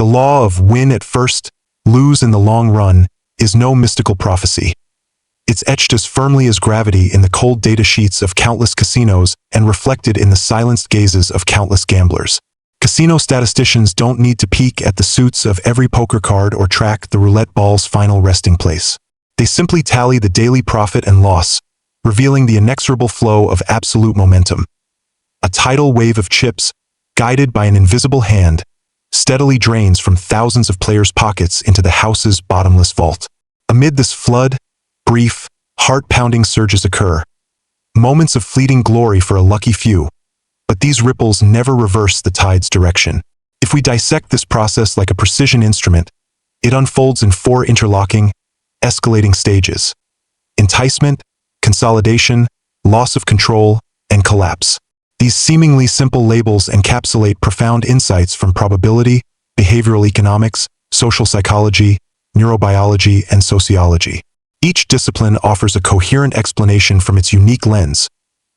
The law of win at first, lose in the long run is no mystical prophecy. It's etched as firmly as gravity in the cold data sheets of countless casinos and reflected in the silenced gazes of countless gamblers. Casino statisticians don't need to peek at the suits of every poker card or track the roulette ball's final resting place. They simply tally the daily profit and loss, revealing the inexorable flow of absolute momentum. A tidal wave of chips, guided by an invisible hand, steadily drains from thousands of players' pockets into the house's bottomless vault. Amid this flood, brief, heart-pounding surges occur. Moments of fleeting glory for a lucky few, but these ripples never reverse the tide's direction. If we dissect this process like a precision instrument, it unfolds in 4 interlocking, escalating stages: enticement, consolidation, loss of control, and collapse. These seemingly simple labels encapsulate profound insights from probability, behavioral economics, social psychology, neurobiology, and sociology. Each discipline offers a coherent explanation from its unique lens,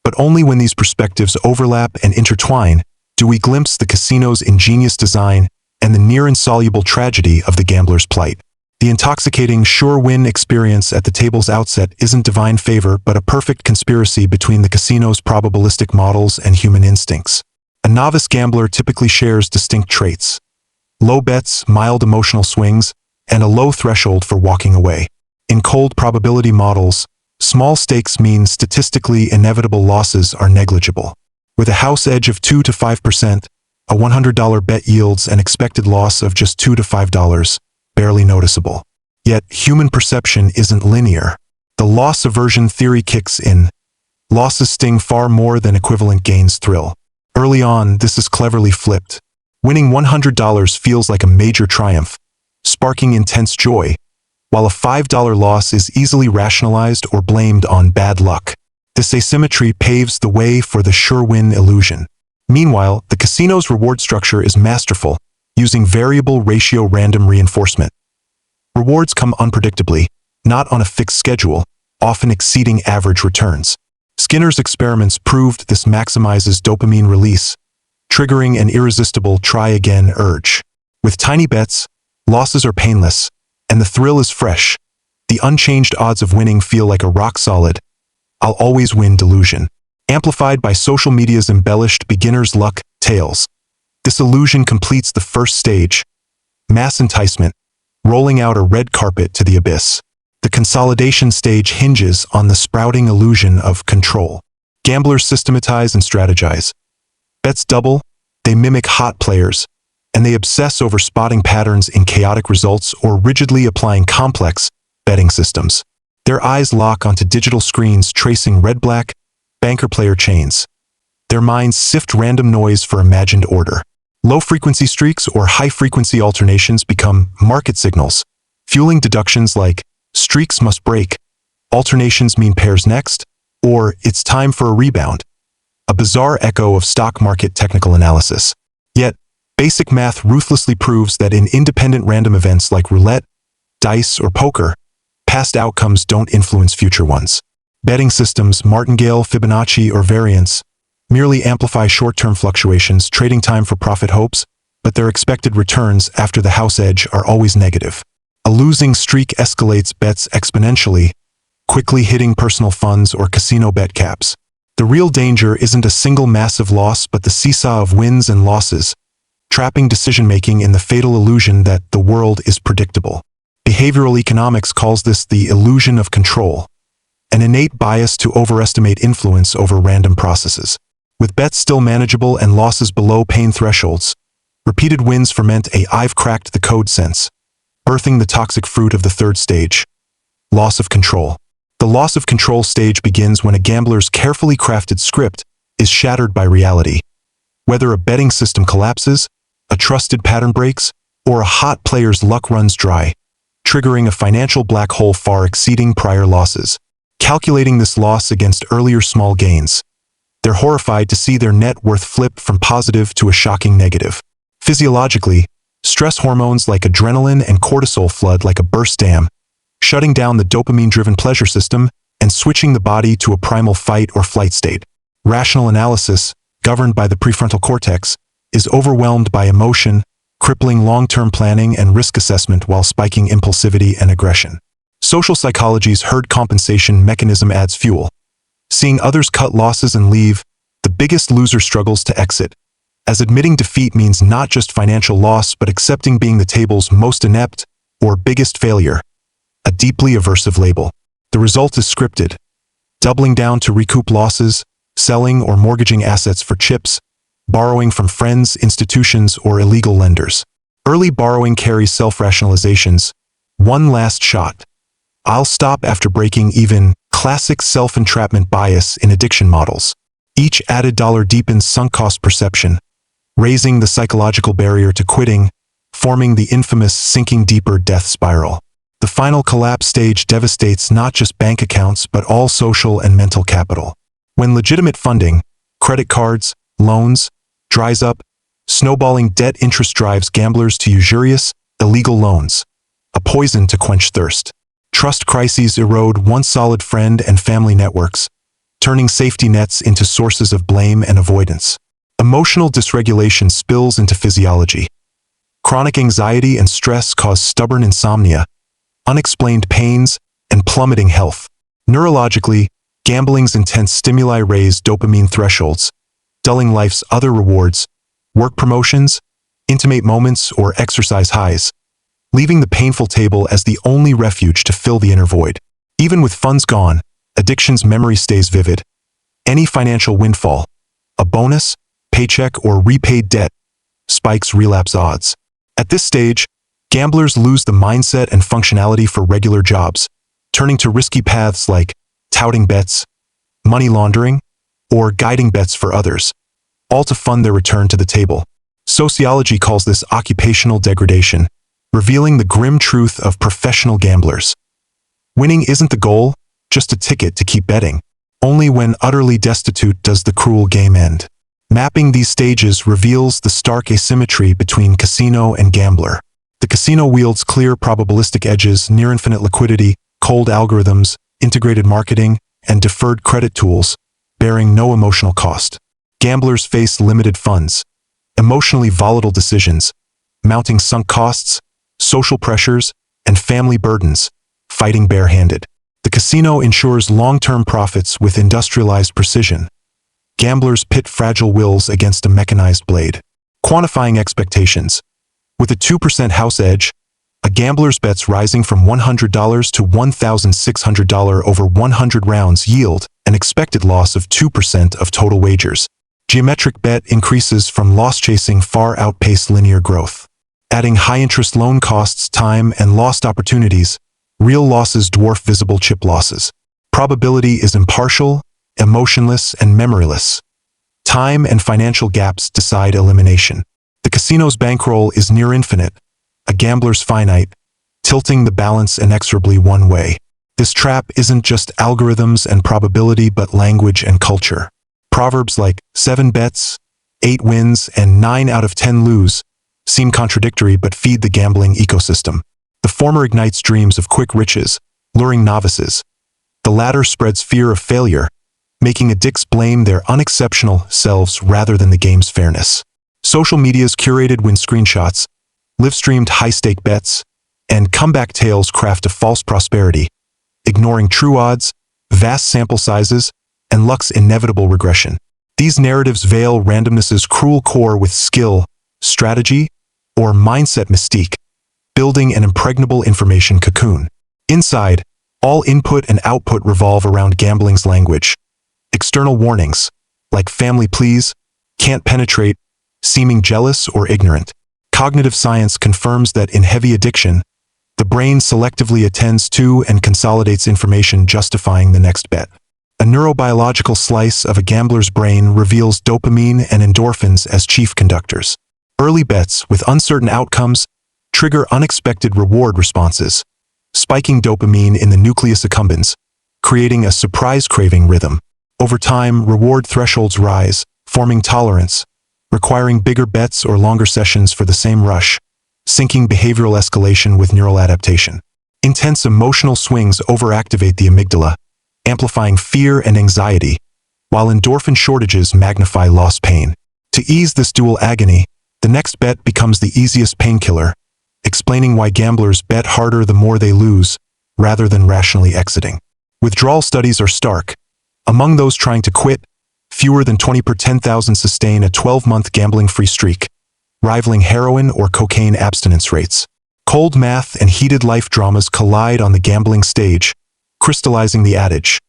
but only when these perspectives overlap and intertwine do we glimpse the casino's ingenious design and the near-insoluble tragedy of the gambler's plight. The intoxicating sure-win experience at the table's outset isn't divine favor but a perfect conspiracy between the casino's probabilistic models and human instincts. A novice gambler typically shares distinct traits: low bets, mild emotional swings, and a low threshold for walking away. In cold probability models, small stakes mean statistically inevitable losses are negligible. With a house edge of 2 to 5%, a $100 bet yields an expected loss of just $2 to $5, barely noticeable. Yet, human perception isn't linear. The loss aversion theory kicks in. Losses sting far more than equivalent gains thrill. Early on, this is cleverly flipped. Winning $100 feels like a major triumph, sparking intense joy, while a $5 loss is easily rationalized or blamed on bad luck. This asymmetry paves the way for the sure-win illusion. Meanwhile, the casino's reward structure is masterful, using variable ratio random reinforcement. Rewards come unpredictably, not on a fixed schedule, often exceeding average returns. Skinner's experiments proved this maximizes dopamine release, triggering an irresistible try-again urge. With tiny bets, losses are painless, and the thrill is fresh. The unchanged odds of winning feel like a rock-solid, I'll always win delusion, amplified by social media's embellished beginner's luck tales. This illusion completes the first stage, mass enticement, rolling out a red carpet to the abyss. The consolidation stage hinges on the sprouting illusion of control. Gamblers systematize and strategize. Bets double, they mimic hot players, and they obsess over spotting patterns in chaotic results or rigidly applying complex betting systems. Their eyes lock onto digital screens tracing red-black, banker-player chains. Their minds sift random noise for imagined order. Low-frequency streaks or high-frequency alternations become market signals, fueling deductions like streaks must break, alternations mean pairs next, or it's time for a rebound. A bizarre echo of stock market technical analysis. Yet, basic math ruthlessly proves that in independent random events like roulette, dice, or poker, past outcomes don't influence future ones. Betting systems, martingale, Fibonacci, or variance, merely amplify short-term fluctuations, trading time for profit hopes, but their expected returns after the house edge are always negative. A losing streak escalates bets exponentially, quickly hitting personal funds or casino bet caps. The real danger isn't a single massive loss but the seesaw of wins and losses, trapping decision-making in the fatal illusion that the world is predictable. Behavioral economics calls this the illusion of control, an innate bias to overestimate influence over random processes. With bets still manageable and losses below pain thresholds, repeated wins ferment a "I've cracked the code" sense, birthing the toxic fruit of the third stage, loss of control. The loss of control stage begins when a gambler's carefully crafted script is shattered by reality. Whether a betting system collapses, a trusted pattern breaks, or a hot player's luck runs dry, triggering a financial black hole far exceeding prior losses. Calculating this loss against earlier small gains, they're horrified to see their net worth flip from positive to a shocking negative. Physiologically, stress hormones like adrenaline and cortisol flood like a burst dam, shutting down the dopamine-driven pleasure system and switching the body to a primal fight or flight state. Rational analysis, governed by the prefrontal cortex, is overwhelmed by emotion, crippling long-term planning and risk assessment while spiking impulsivity and aggression. Social psychology's herd compensation mechanism adds fuel. Seeing others cut losses and leave, the biggest loser struggles to exit, as admitting defeat means not just financial loss but accepting being the table's most inept or biggest failure, a deeply aversive label. The result is scripted, doubling down to recoup losses, selling or mortgaging assets for chips, borrowing from friends, institutions, or illegal lenders. Early borrowing carries self-rationalizations. One last shot. I'll stop after breaking even. Classic self-entrapment bias in addiction models. Each added dollar deepens sunk cost perception, raising the psychological barrier to quitting, forming the infamous sinking deeper death spiral. The final collapse stage devastates not just bank accounts but all social and mental capital. When legitimate funding, credit cards, loans, dries up, snowballing debt interest drives gamblers to usurious, illegal loans, a poison to quench thirst. Trust crises erode once solid friend and family networks, turning safety nets into sources of blame and avoidance. Emotional dysregulation spills into physiology. Chronic anxiety and stress cause stubborn insomnia, unexplained pains, and plummeting health. Neurologically, gambling's intense stimuli raise dopamine thresholds, dulling life's other rewards, work promotions, intimate moments, or exercise highs, leaving the painful table as the only refuge to fill the inner void. Even with funds gone, addiction's memory stays vivid. Any financial windfall, a bonus, paycheck, or repaid debt, spikes relapse odds. At this stage, gamblers lose the mindset and functionality for regular jobs, turning to risky paths like touting bets, money laundering, or guiding bets for others, all to fund their return to the table. Sociology calls this occupational degradation, revealing the grim truth of professional gamblers. Winning isn't the goal, just a ticket to keep betting. Only when utterly destitute does the cruel game end. Mapping these stages reveals the stark asymmetry between casino and gambler. The casino wields clear probabilistic edges, near-infinite liquidity, cold algorithms, integrated marketing, and deferred credit tools, bearing no emotional cost. Gamblers face limited funds, emotionally volatile decisions, mounting sunk costs, social pressures, and family burdens, fighting barehanded. The casino ensures long-term profits with industrialized precision. Gamblers pit fragile wills against a mechanized blade. Quantifying expectations. With a 2% house edge, a gambler's bets rising from $100 to $1,600 over 100 rounds yield an expected loss of 2% of total wagers. Geometric bet increases from loss chasing far outpace linear growth. Adding high-interest loan costs time and lost opportunities, real losses dwarf visible chip losses. Probability is impartial, emotionless, and memoryless. Time and financial gaps decide elimination. The casino's bankroll is near infinite, a gambler's finite, tilting the balance inexorably one way. This trap isn't just algorithms and probability but language and culture. Proverbs like 7 bets, 8 wins, and 9 out of 10 lose seem contradictory but feed the gambling ecosystem. The former ignites dreams of quick riches, luring novices. The latter spreads fear of failure, making addicts blame their unexceptional selves rather than the game's fairness. Social media's curated win screenshots, live-streamed high-stake bets, and comeback tales craft a false prosperity, ignoring true odds, vast sample sizes, and luck's inevitable regression. These narratives veil randomness's cruel core with skill, strategy, or mindset mystique, building an impregnable information cocoon. Inside, all input and output revolve around gambling's language. External warnings, like family pleas, can't penetrate, seeming jealous or ignorant. Cognitive science confirms that in heavy addiction, the brain selectively attends to and consolidates information justifying the next bet. A neurobiological slice of a gambler's brain reveals dopamine and endorphins as chief conductors. Early bets with uncertain outcomes trigger unexpected reward responses, spiking dopamine in the nucleus accumbens, creating a surprise-craving rhythm. Over time, reward thresholds rise, forming tolerance, requiring bigger bets or longer sessions for the same rush, syncing behavioral escalation with neural adaptation. Intense emotional swings overactivate the amygdala, amplifying fear and anxiety, while endorphin shortages magnify lost pain. To ease this dual agony, The next bet becomes the easiest painkiller, explaining why gamblers bet harder the more they lose, rather than rationally exiting. Withdrawal studies are stark. Among those trying to quit, fewer than 20 per 10,000 sustain a 12-month gambling-free streak, rivaling heroin or cocaine abstinence rates. Cold math and heated life dramas collide on the gambling stage, crystallizing the adage,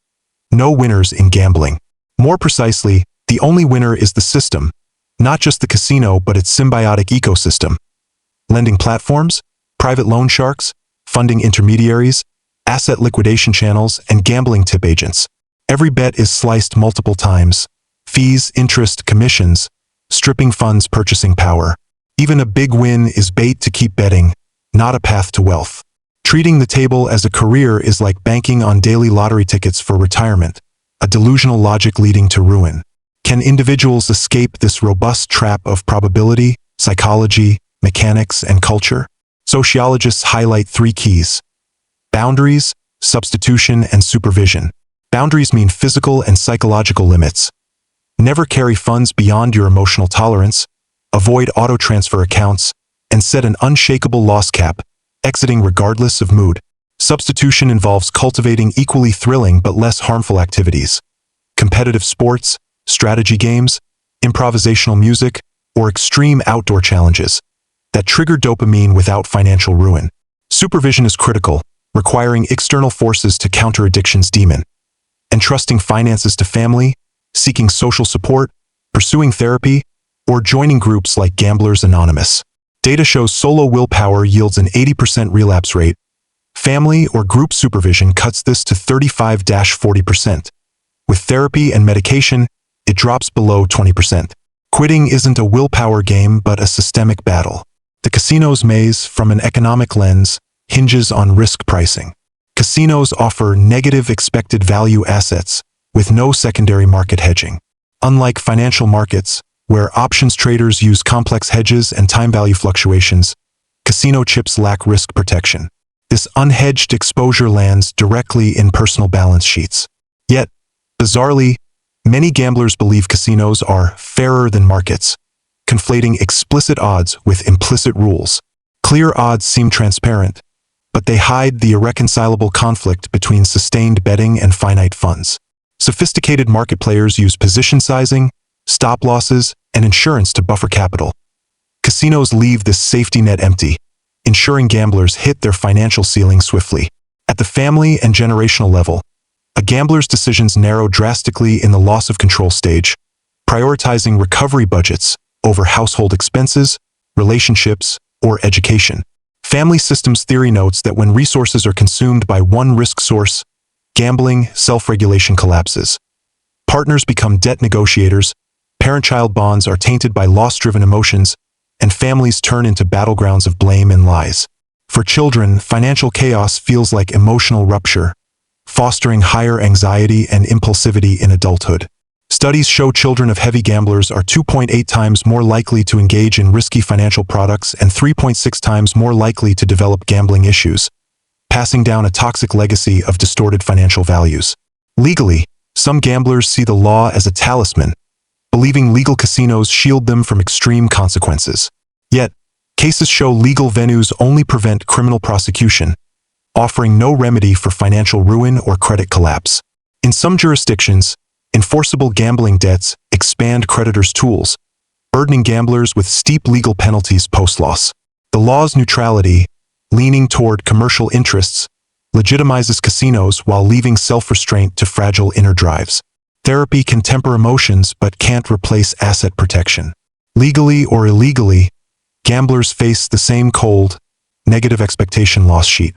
no winners in gambling. More precisely, the only winner is the system, not just the casino but its symbiotic ecosystem. Lending platforms, private loan sharks, funding intermediaries, asset liquidation channels, and gambling tip agents. Every bet is sliced multiple times. Fees, interest, commissions, stripping funds' purchasing power. Even a big win is bait to keep betting, not a path to wealth. Treating the table as a career is like banking on daily lottery tickets for retirement, a delusional logic leading to ruin. Can individuals escape this robust trap of probability, psychology, mechanics, and culture? Sociologists highlight three keys: boundaries, substitution, and supervision. Boundaries mean physical and psychological limits. Never carry funds beyond your emotional tolerance, avoid auto-transfer accounts, and set an unshakable loss cap, exiting regardless of mood. Substitution involves cultivating equally thrilling but less harmful activities. Competitive sports, strategy games, improvisational music, or extreme outdoor challenges that trigger dopamine without financial ruin. Supervision is critical, requiring external forces to counter addiction's demon. Entrusting finances to family, seeking social support, pursuing therapy, or joining groups like Gamblers Anonymous. Data shows solo willpower yields an 80% relapse rate. Family or group supervision cuts this to 35–40%. With therapy and medication, it drops below 20%. Quitting isn't a willpower game but a systemic battle. The casino's maze, from an economic lens, hinges on risk pricing. Casinos offer negative expected value assets with no secondary market hedging. Unlike financial markets, where options traders use complex hedges and time value fluctuations, casino chips lack risk protection. This unhedged exposure lands directly in personal balance sheets. Yet, bizarrely, many gamblers believe casinos are fairer than markets, conflating explicit odds with implicit rules. Clear odds seem transparent, but they hide the irreconcilable conflict between sustained betting and finite funds. Sophisticated market players use position sizing, stop losses, and insurance to buffer capital. Casinos leave this safety net empty, ensuring gamblers hit their financial ceiling swiftly. At the family and generational level, a gambler's decisions narrow drastically in the loss of control stage, prioritizing recovery budgets over household expenses, relationships, or education. Family systems theory notes that when resources are consumed by one risk source, gambling self-regulation collapses. Partners become debt negotiators, parent-child bonds are tainted by loss-driven emotions, and families turn into battlegrounds of blame and lies. For children, financial chaos feels like emotional rupture, fostering higher anxiety and impulsivity in adulthood. Studies show children of heavy gamblers are 2.8 times more likely to engage in risky financial products and 3.6 times more likely to develop gambling issues, passing down a toxic legacy of distorted financial values. Legally, some gamblers see the law as a talisman, believing legal casinos shield them from extreme consequences. Yet, cases show legal venues only prevent criminal prosecution, offering no remedy for financial ruin or credit collapse. In some jurisdictions, enforceable gambling debts expand creditors' tools, burdening gamblers with steep legal penalties post-loss. The law's neutrality, leaning toward commercial interests, legitimizes casinos while leaving self-restraint to fragile inner drives. Therapy can temper emotions but can't replace asset protection. Legally or illegally, gamblers face the same cold, negative expectation loss sheet.